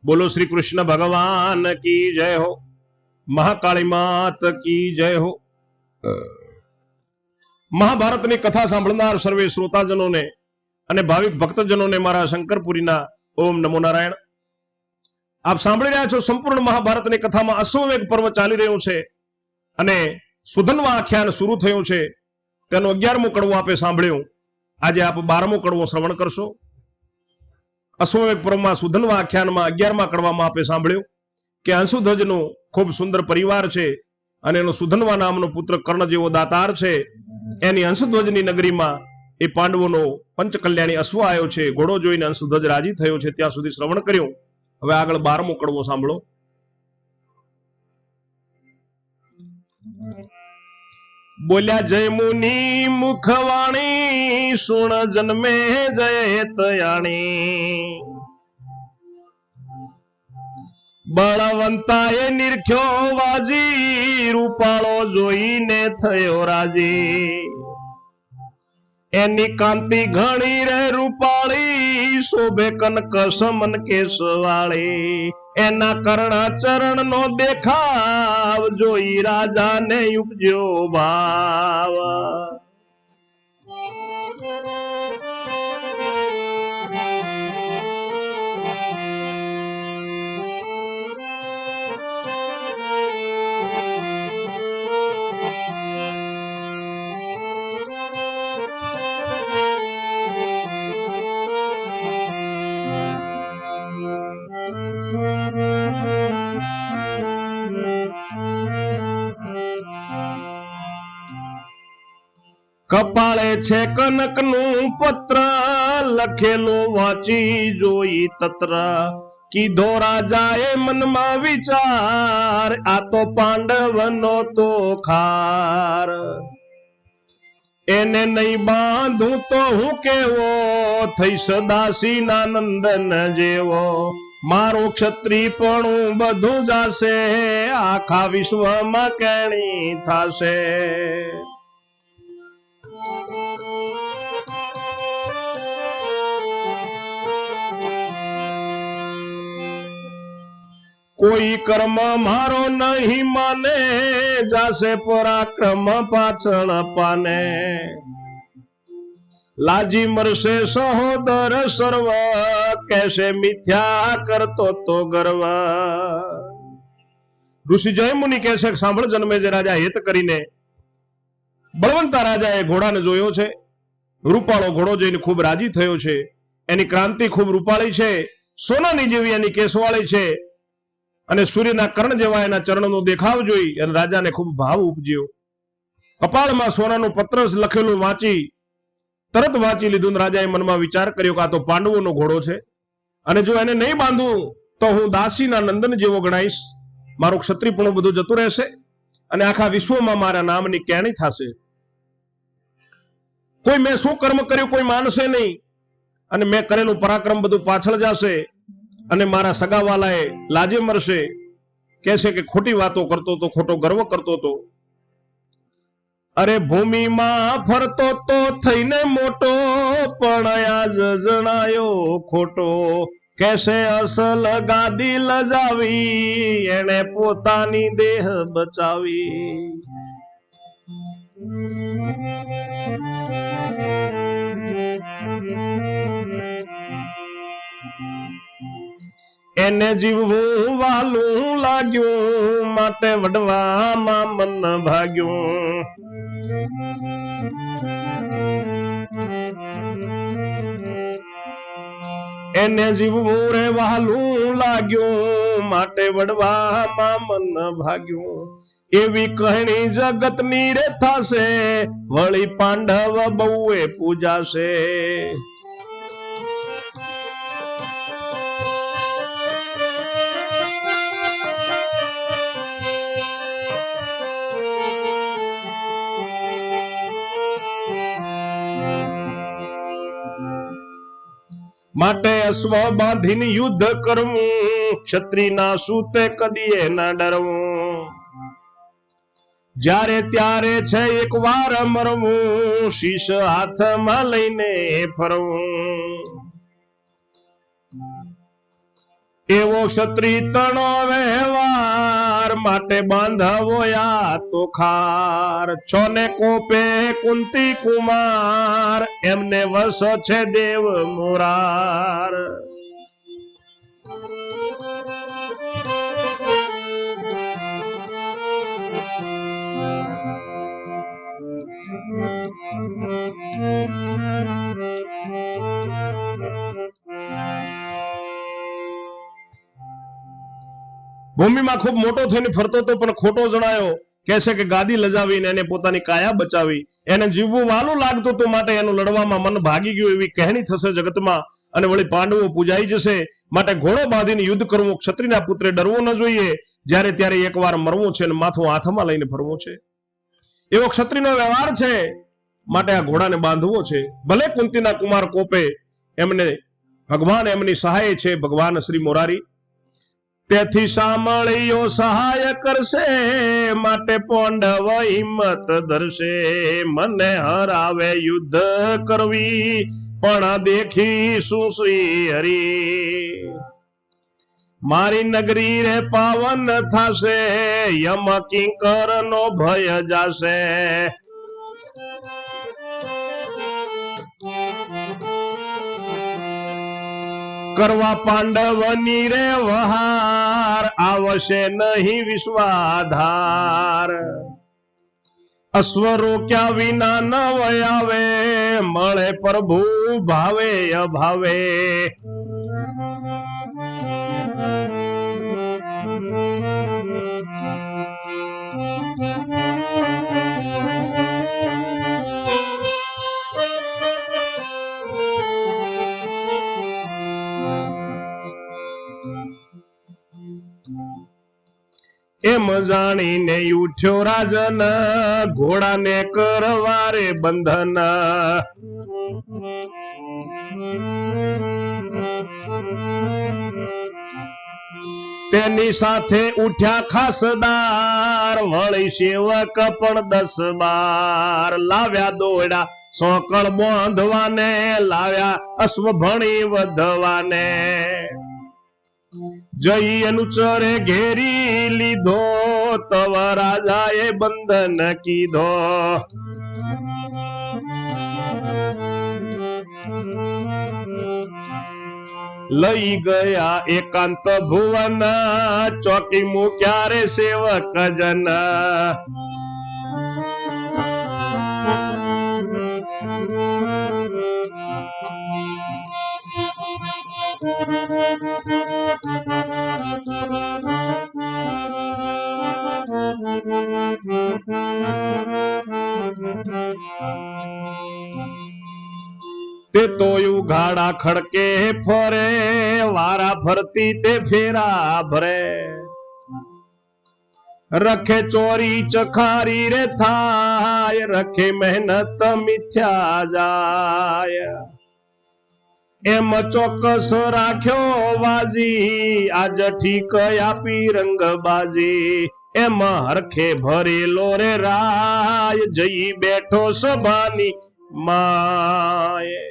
बोलो श्री कृष्ण भगवान की जय हो, महाकाली मात की जय हो। महाभारत ની કથા સાંભળનાર સર્વે શ્રોતાજનોને અને ભાવિક ભક્તજનોને મારા શંકરપુરીના ઓમ નમો નારાયણ। આપ સાંભળી રહ્યા છો સંપૂર્ણ મહાભારતની કથામાં અશ્વમેઘ પર્વ ચાલી રહ્યું છે અને સુધન્વા આખ્યાન શરૂ થયું છે। તેનો 11મો કડવો આપે સાંભળ્યું, આજે આપ 12મો કડવો શ્રવણ કરશો। અશ્વમેઘ પર્વમાં સુધન્વા આખ્યાનમાં 11મા કડવામાં આપે સાંભળ્યું કે અંશુધ્વજનો ખૂબ સુંદર પરિવાર છે અને એનો સુધન્વા નામનો પુત્ર કર્ણ જેવો દાતાર છે। એની અંશધ્વજની નગરીમાં એ પાંડવોનો પંચકલ્યાણી અશ્વ આવ્યો છે। ઘોડો જોઈને અંશધ્વજ રાજી થયો છે। ત્યાં સુધી શ્રવણ કર્યું। હવે આગળ 12મો કડવો સાંભળો। बोल्या जय मुनि मुखवाणी सुन जन्मे जय तयाणी बळवंताए निरख्यो वाजी रूपाळो जोईने थयो राजी एनी कांति घणी रे रूपाળી शोभे कनक समन केसवाળી एना कर्ण चरण नो देखाव जोई राजा ने उपजो भाव। कपाळे छे कनकનું પત્ર લખેલો વાંચી જોઈ તત્ર કીધો રાજાએ મનમાં વિચાર આ તો પાંડવનો તો ખાર એને નહીં બાંધું તો હું કેવો થઈ સદાશીના નંદન જેવો મારું ક્ષત્રિયપણું બધું જાશે આખા વિશ્વમાં કેણી થાશે। कोई कर्म मारो नहीं माने जासे पराक्रम पाछळ पाने लाजी मरसे सहोदर सर्व कैसे मिथ्या करतो तो गर्व। ऋषि जय मुनि કહે છે સાંભળ જન્મેજય રાજા હેત કરીને બળવંતા રાજાએ ઘોડાને જોયો છે। રૂપાળો ઘોડો જોઈને ખૂબ રાજી થયો છે। એની ક્રાંતિ ખૂબ રૂપાળી છે, સોનાની જેવી એની કેસવાળી છે અને સૂર્યના કર્ણ જેવા એના ચરણનો દેખાવ જોઈ અને રાજાને ખૂબ ભાવ ઉપજ્યો। કપાળમાં સોનાનું પત્ર લખેલું વાંચી તરત વાંચી લીધું। રાજાએ મનમાં વિચાર કર્યો કે આ તો પાંડવોનો ઘોડો છે અને જો એને નહીં બાંધું તો હું દાસીના નંદન જેવો ગણાઈશ, મારું ક્ષત્રિયપણું બધું જતું રહેશે અને આખા વિશ્વમાં મારા નામની કેણી થશે। કોઈ મેં શું કર્મ કર્યું કોઈ માનશે નહીં અને મેં કરેલું પરાક્રમ બધું પાછળ જશે અને મારા સગાવાલાએ લાજે મરશે। કહેશે કે ખોટી વાતો કરતો તો, ખોટો ગર્વ કરતો તો। અરે ભૂમિમાં ફરતો તો થઈને મોટો પણ આજ જણાયો ખોટો કહેશે અસલ ગાદી લજાવી એને પોતાની દેહ બચાવી। એને જીવવું વાલું લાગ્યું માટે વડવામાં મન ભાગ્યું। એને જીવવું રે વાલું લાગ્યું માટે વડવામાં મન ભાગ્યું। એવી કહેણી જગતની રે થાશે વળી પાંડવ બહુએ પૂજાશે। માટે અશ્વ બાંધીને યુદ્ધ કરવું ક્ષત્રિયના સૂતે કદીએ ના ડરવું। જ્યારે ત્યારે છે એક વાર મરવું શીશ હાથમાં લઈને ફરવું। એવો ક્ષત્રિય તણો વ્યવહાર માટે બાંધવો યા તો ખાર છો ને કોપે કુંતી કુમાર એમને વસ છે દેવ મોરાર ભૂમિમાં ખૂબ મોટો થઈને ફરતો હતો પણ ખોટો જણાયો કહેશે કે ગાદી લજાવીને એને પોતાની કાયા બચાવી એને જીવવું વાલું લાગતું હતું માટે એનું લડવામાં મન ભાગી ગયું એવી કહેણી થશે જગતમાં અને વળી પાંડવો પૂજાઈ જશે માટે ઘોડો બાંધીને યુદ્ધ કરવું ક્ષત્રિયના પુત્રે ડરવું ન જોઈએ જ્યારે ત્યારે એકવાર મરવું છે અને માથું હાથમાં લઈને ફરવું છે એવો ક્ષત્રિયનો વ્યવહાર છે માટે આ ઘોડાને બાંધવો છે ભલે કુંતીના કુમાર કોપે એમને ભગવાન એમની સહાય છે ભગવાન શ્રી મોરારી તેથી સાંભળ્યો સહાય કરશે માટે પાંડવ હિંમત ધરશે મને હરાવે યુદ્ધ કરવી પણ દેખીશું શ્રી હરી મારી નગરી રે પાવન થાશે યમ કિંકર નો ભય જાશે કરવા પાંડવની રે વહાર આવશે નહીં વિશ્વાધાર અશ્વ રોક્યા વિના ન આવે મળે પ્રભુ ભાવે અભાવે એમ જાણીને ઉઠ્યો રાજન ઘોડાને કરવારે બંધન તેની સાથે ઉઠ્યા ખાસદાર વળી સેવક પણ 10-12 લાવ્યા દોડા સોકળ બાંધવાને લાવ્યા અશ્વ ભણી વધવાને જઈ અનુચરે ઘેરી લીધો તવ રાજાએ બંધન કીધો લઈ ગયા એકાંત ભુવન ચોકી મૂક્યા રે સેવક જન તે તો ઉઘાડા ખડકે ફરે વારા ફરતી તે ફેરા ભરે રખે ચોરી ચખારી રે થાય રખે મહેનત મિથ્યા જાય એમ ચોક્કસ રાખ્યો વાજી આજ ઠીક આપી રંગબાજી એમ હરખે ભરેલો રે રાય જઈ બેઠો સભાની માય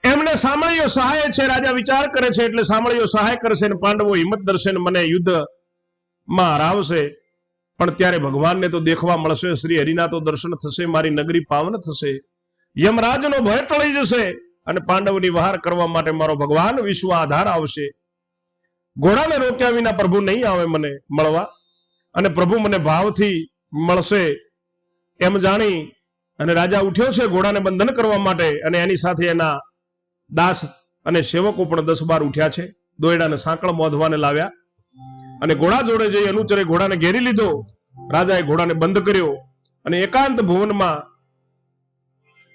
એમને સાંભળ્યો સહાય છે રાજા વિચાર કરે છે એટલે સાંભળ્યો સહાય કરશે અને પાંડવો હિંમત ધરશે ને મને યુદ્ધ માં હરાવશે પણ ત્યારે ભગવાનને તો દેખવા મળશે શ્રી હરિના તો દર્શન થશે મારી નગરી પાવન થશે યમરાજનો ભય ટળી જશે અને પાંડવની વહાર કરવા માટે મારો ભગવાન વિશ્વ આધાર આવશે ઘોડાને રોક્યા વિના પ્રભુ નહીં આવે મને મળવા અને પ્રભુ મને ભાવથી મળશે એમ જાણી અને રાજા ઉઠ્યો છે ઘોડાને બંધન કરવા માટે અને એની સાથે એના દાસ અને સેવકો પણ 10-12 ઉઠ્યા છે દોયડાને સાંકળ મોંધવાને લાવ્યા અને ઘોડા જોડે જઈ અનુચરે ઘોડાને ઘેરી લીધો રાજાએ ઘોડાને બંધ કર્યો અને એકાંત ભુવનમાં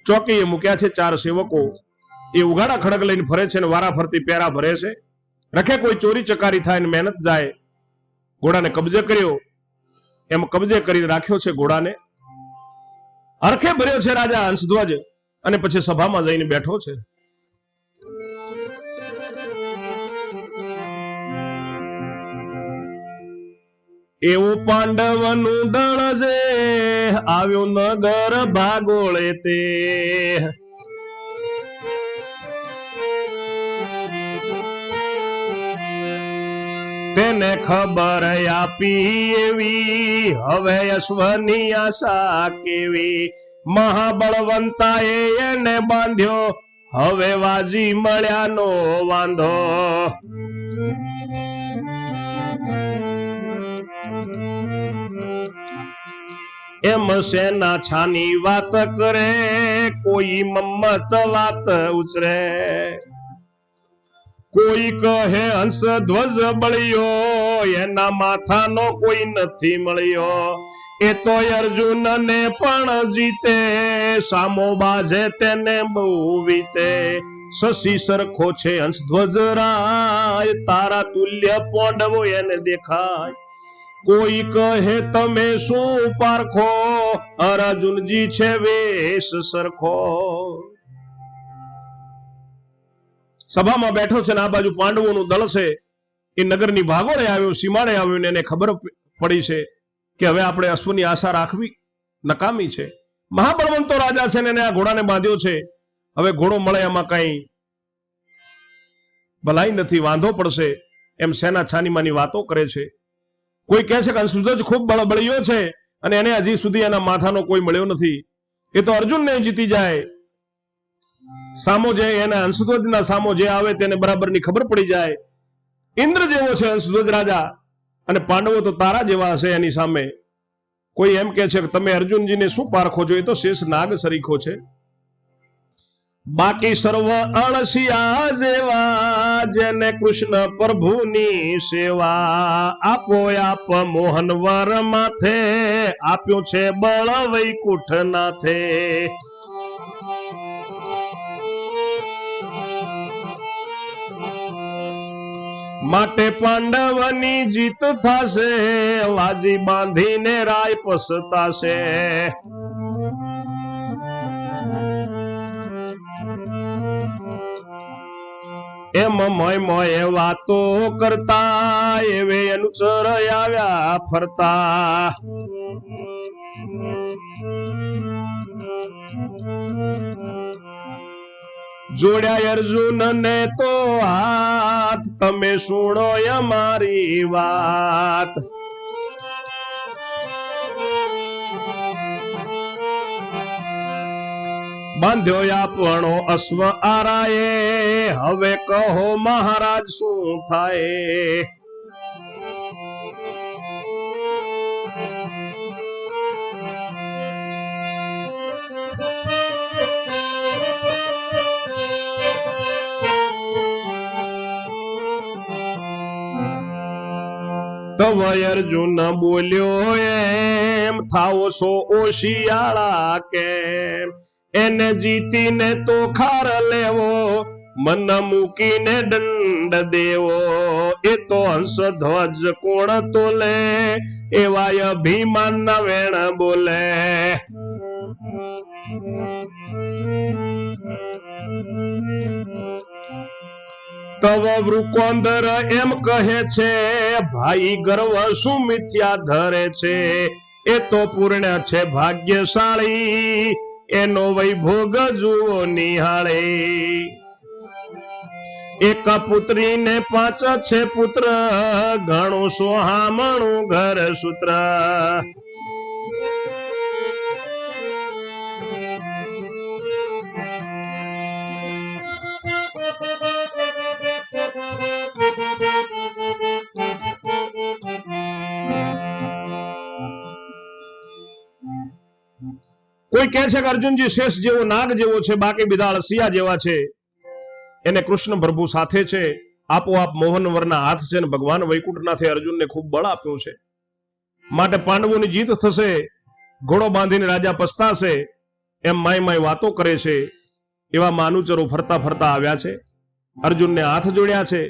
ચોકીએ મૂક્યા છે 4 સેવકો એ ઉઘાડા ખડક લઈને ફરે છે અને વારા ફરતી પેરા ભરે છે રખે કોઈ ચોરી ચકારી થાય ને મહેનત જાય ઘોડાને કબજે કર્યો એમ કબજે કરીને રાખ્યો છે ઘોડાને હરખે ભર્યો છે રાજા હંસધ્વજ અને પછી સભામાં જઈને બેઠો છે એવું પાંડવનું દળ છે આવ્યો નગર ભાગોળે તે એને ખબર આપી એવી, હવે અશ્વની આશા કેવી, મહાબળવંતાએ એને બાંધ્યો, હવે વાજી મળ્યાનો વાંધો. એમ સેના છાની વાત કરે, કોઈ મમ્મત વાત ઉછરે, કોઈ કહે હંસ ધ્વજ બળ્યો, એના માથાનો કોઈ નથી મળ્યો. એ તો અર્જુન ને પણ જીતે, સામો બાજે તેને બહુ વીતે. શશી સરખો છે હંસ ધ્વજ રાય, તારા તુલ્ય પોંડવો એને દેખાય. કોઈ કહે તમે શું પારખો, અર્જુનજી છે વેશ સરખો. સભામાં બેઠો છે ને આ બાજુ પાંડવોનું દળ છે. એ નગરની ભાગોળે આવ્યો, સીમાડે આવ્યો ને એને ખબર પડી છે કે હવે આપણે અશ્વની આશા રાખવી નકામી છે. મહાબળવંતો રાજા છે ને એને આ ઘોડાને બાંધ્યો છે. હવે ઘોડો મળે એમાં કઈ ભલાઈ નથી, વાંધો પડશે એમ સેના છાનીમાની વાતો કરે છે. કોઈ કહે છે કે અંશુધ્વજ ખૂબ બળિયો છે અને એને હજી સુધી એના માથાનો કોઈ મળ્યો નથી. એ તો અર્જુનને જીતી જાય. સામો જે એના અંશુધ્વજના સામો જે આવે તેને બરાબરની ખબર પડી જાય. ઇન્દ્ર જેવો છે અંશુધ્વજ રાજા અને પાંડવો તો તારા જેવા હશે એની સામે. કોઈ એમ કે છે કે તમે અર્જુનજીને શું પારખો છો, એ તો શેષ નાગ સરીખો છે. બાકી સર્વ અણસિયા જેવા, જેને કૃષ્ણ પ્રભુની સેવા. આપો આપ મોહનવર માથે, આપ્યો છે બળ વૈકુંઠ નાથે. માટે પાંડવની જીત થશે, વાજી બાંધીને રાય પસતાશે. એમ મોય મોય વાતો કરતા, એવે અનુસર આવ્યા ફરતા. જોડ્યા અર્જુન ને તો હાથ, તમે સુણો અમારી વાત. બાંધ્યો આપણો અશ્વ આરાએ, હવે કહો મહારાજ શું થાય. તવ અર્જુન બોલ્યો એમ, થાવો છો ઓશિયાળા કેમ. એને જીતીને તો ખાર લેવો, મન મૂકીને દંડ દેવો. એ તો હંસ ધ્વજ કોણ તોલે, એવા અભિમાન ના વેણ બોલે. તવ વૃકોંદર એમ કહે છે, ભાઈ ગર્વ શું મિથ્યા ધરે છે. એ તો પૂર્ણ છે ભાગ્યશાળી, એનો વૈભોગ જુઓ નિહાળે. એક પુત્રી ને 5 છે પુત્ર, ઘણું સોહામણું ઘર સૂત્ર. કોઈ કહે છે કે અર્જુનજી શેષ જેવો નાગ જેવો છે, બાકી બધા અળસિયા જેવા છે. એને કૃષ્ણ પ્રભુ સાથે છે, આપોઆપ મોહનવરના હાથ છે, ને ભગવાન વૈકુંઠનાથે અર્જુનને ખૂબ બળ આપ્યું છે. માટે પાંડવોની જીત થશે, ઘોડો બાંધીને રાજા પસ્તાશે એમ માય વાતો કરે છે. એવા માનુચરો ફરતા ફરતા આવ્યા છે, અર્જુનને હાથ જોડ્યા છે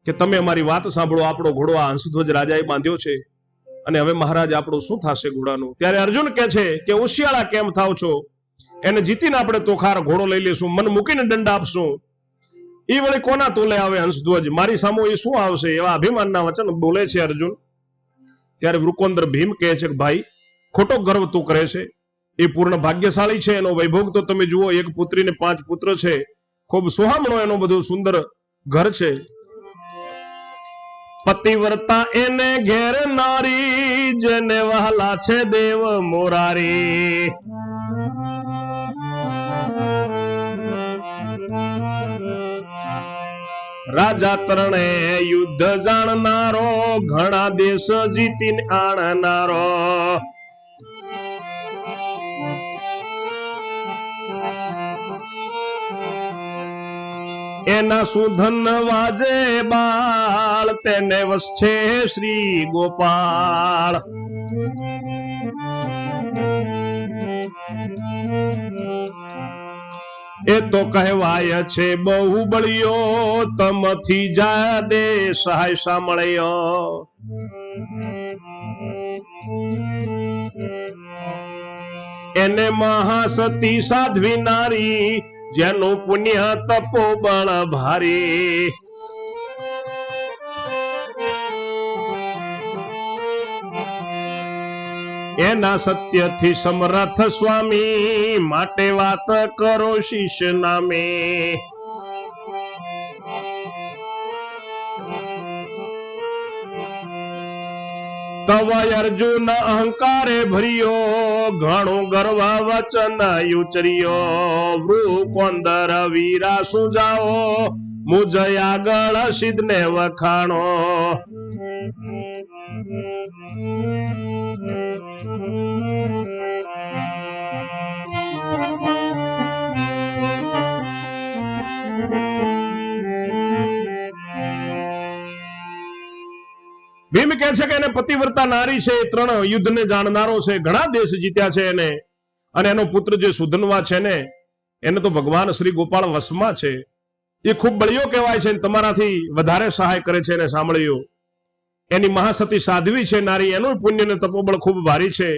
કે તમે અમારી વાત સાંભળો. આપણો ઘોડો આ હંસધ્વજ રાજાએ બાંધ્યો છે અને હવે મહારાજ આપણું શું થશે ઘોડાનું. ત્યારે અર્જુન કહે છે કે હોશિયાળા કેમ થાવ છો, એને જીતીને આપણે તોખાર ઘોડો લઈ લેશું, મન મૂકીને દંડ આપશું. એ વળી કોના તોલે આવે હંસધ્વજ, મારી સામો એ શું આવશે, એવા અભિમાનના વચન બોલે છે અર્જુન. ત્યારે વૃકોંદર ભીમ કહે છે કે ભાઈ ખોટો ગર્વ તું કરે છે, એ પૂર્ણ ભાગ્યશાળી છે. એનો વૈભોગ તો તમે જુઓ, એક પુત્રીને 5 પુત્ર છે, ખૂબ સોહામણો એનો બધું સુંદર ઘર છે. પતિવ્રતા એને ઘેર નારી, જેને વહાલા છે દેવ મોરારી. રાજા તરણે યુદ્ધ જાણનારો, ઘણા દેશ જીતીને આણનારો. એના સુધન વાજે બાળ, તેને વસશે શ્રી ગોપાળ. એ તો કહેવાય છે બહુ બળિયો, તમથી જાદે સહાય સાંભળ્યો. એને મહાસતી સાધ્વી નારી, જેનું પુણ્ય તપો બળ ભારી. એના સત્યથી સમર્થ સ્વામી, માટે વાત કરો શિષ્ય નામે. તવ અર્જુન અહંકારે ભર્યો, ઘણું ગર્વ વચન ઉચર્યો. વૃકોંદર વીરા સુજાઓ, મુજ આગળ સિદ્ધ ને વખાણો. ભીમ કહે છે કે એને પતિવ્રતા નારી છે, 3 યુદ્ધને જાણનારો છે, ઘણા દેશ જીત્યા છે એને. અને એનો પુત્ર જે સુધનવા છે ને, એને તો ભગવાન શ્રી ગોપાળ વશમાં છે. એ ખૂબ બળિયો કહેવાય છે, તમારાથી વધારે સહાય કરે છે. એને સાંભળ્યો. એની મહાસતી સાધ્વી છે નારી, એનું પુણ્ય ને તપોબળ ખૂબ ભારી છે.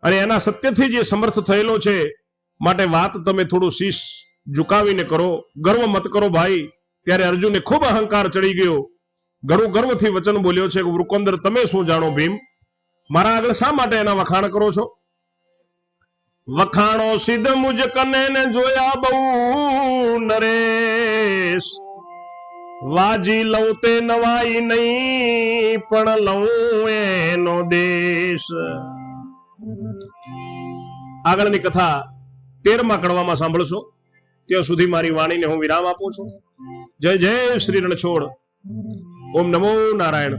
અને એના સત્યથી જે સમર્થ થયેલો છે, માટે વાત તમે થોડું શીશ ઝુકાવીને કરો, ગર્વ મત કરો ભાઈ. ત્યારે અર્જુનને ખૂબ અહંકાર ચડી ગયો. ઘણું ગર્વથી વચન બોલ્યો છે કે વૃકોંદર તમે શું જાણો ભીમ, મારા આગળ શા માટે એના વખાણ કરો છો? વખાણો સિદ્ધ મુજ કને ને જોયા બહુ નરેશ, વાજી લઉં તે નવાઈ નહીં, પણ લઉં એનો દેશ. આગળની કથા 13મા કડવામાં સાંભળશો. ત્યાં સુધી મારી વાણીને હું વિરામ આપું છું. જય જય શ્રી રણછોડ. ઓમ નમો નારાયણ.